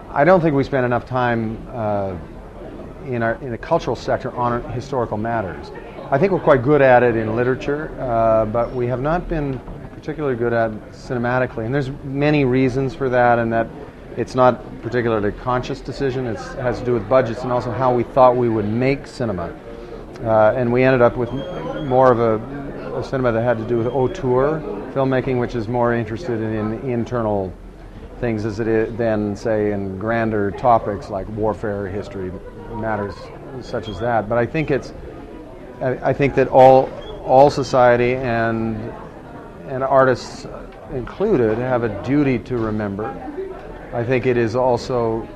I don't think we spend enough time in the cultural sector on historical matters. I think we're quite good at it in literature, but we have not been particularly good at it cinematically. And there's many reasons for that, and that it's not particularly a conscious decision. It has to do with budgets and also how we thought we would make cinema. And we ended up with more of a cinema that had to do with auteur filmmaking, which is more interested in internal things as it is than, say, in grander topics like warfare, history, matters such as that. But I think that all society and artists included have a duty to remember. I think it is also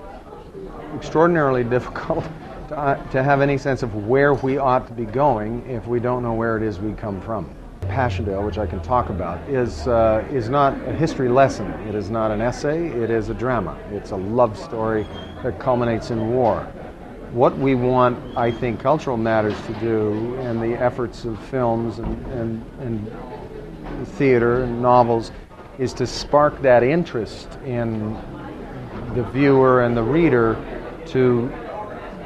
extraordinarily difficult to have any sense of where we ought to be going if we don't know where it is we come from. Passchendaele, which I can talk about, is not a history lesson. It is not an essay. It is a drama. It's a love story that culminates in war. What we want, I think, Cultural Matters to do, and the efforts of films and theater and novels, is to spark that interest in the viewer and the reader to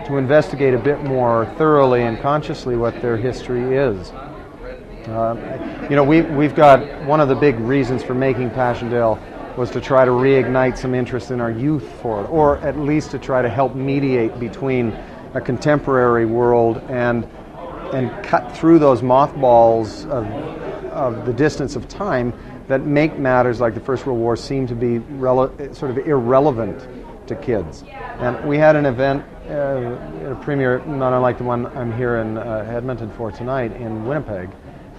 investigate a bit more thoroughly and consciously what their history is. We've got one of the big reasons for making Passchendaele was to try to reignite some interest in our youth for it, or at least to try to help mediate between a contemporary world and cut through those mothballs of the distance of time that make matters like the First World War seem to be sort of irrelevant to kids. And we had an event, a premiere not unlike the one I'm here in Edmonton for tonight in Winnipeg,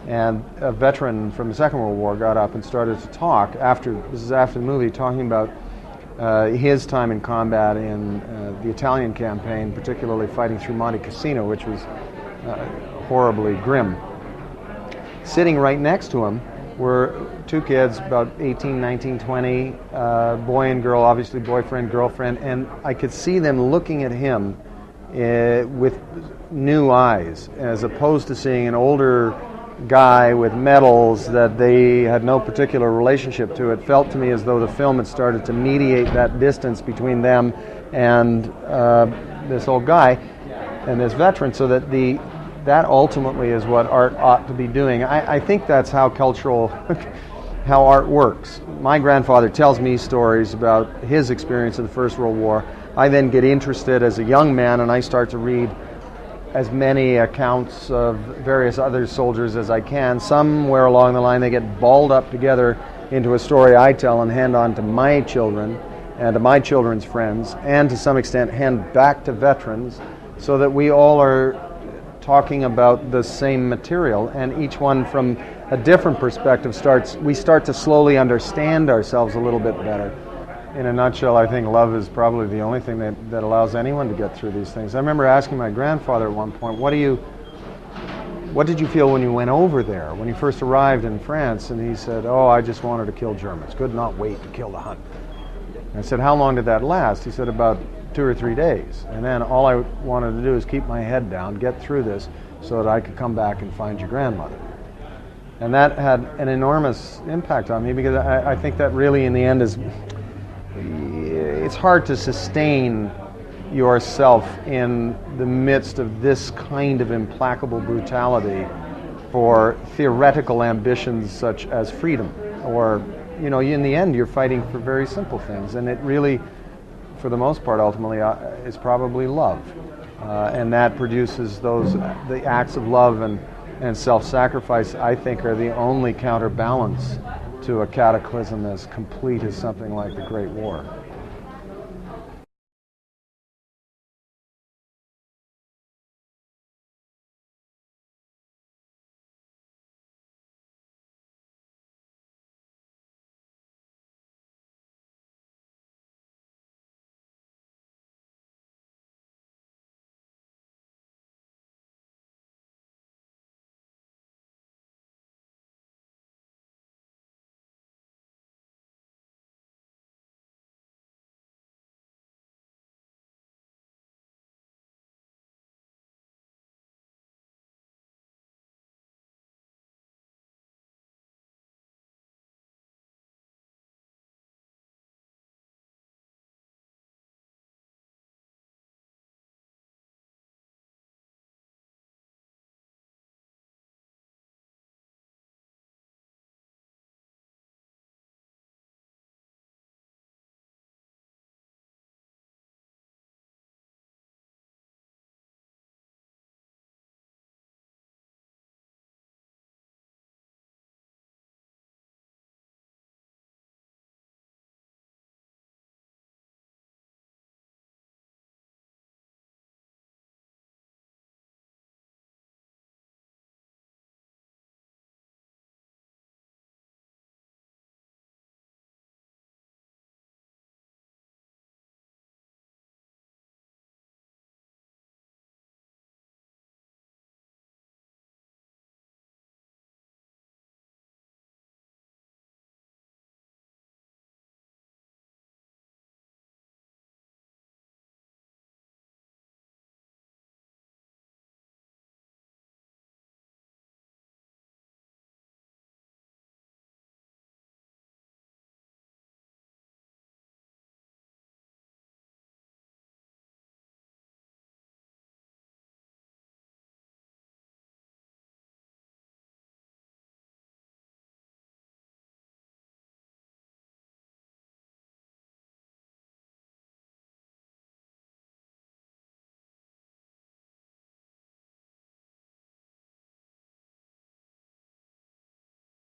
and a veteran from the Second World War got up and started to talk after the movie, talking about his time in combat in the Italian campaign, particularly fighting through Monte Cassino, which was horribly grim. Sitting right next to him were two kids, about 18, 19, 20, boy and girl, obviously boyfriend, girlfriend, and I could see them looking at him with new eyes, as opposed to seeing an older guy with medals that they had no particular relationship to. It felt to me as though the film had started to mediate that distance between them and this old guy and this veteran, so that that ultimately is what art ought to be doing. I think that's how how art works. My grandfather tells me stories about his experience of the First World War. I then get interested as a young man, and I start to read as many accounts of various other soldiers as I can. Somewhere along the line they get balled up together into a story I tell and hand on to my children and to my children's friends, and to some extent hand back to veterans, so that we all are talking about the same material, and each one from a different perspective we start to slowly understand ourselves a little bit better. In a nutshell, I think love is probably the only thing that allows anyone to get through these things. I remember asking my grandfather at one point, what did you feel when you went over there, when you first arrived in France? And he said, I just wanted to kill Germans. Could not wait to kill the Hun. And I said, how long did that last? He said, about 2 or 3 days. And then all I wanted to do is keep my head down, get through this, so that I could come back and find your grandmother. And that had an enormous impact on me, because I think that really in the end it's hard to sustain yourself in the midst of this kind of implacable brutality for theoretical ambitions such as freedom, or in the end you're fighting for very simple things, and it really, for the most part, ultimately is probably love, and that produces the acts of love and self-sacrifice, I think, are the only counterbalance to a cataclysm as complete as something like the Great War.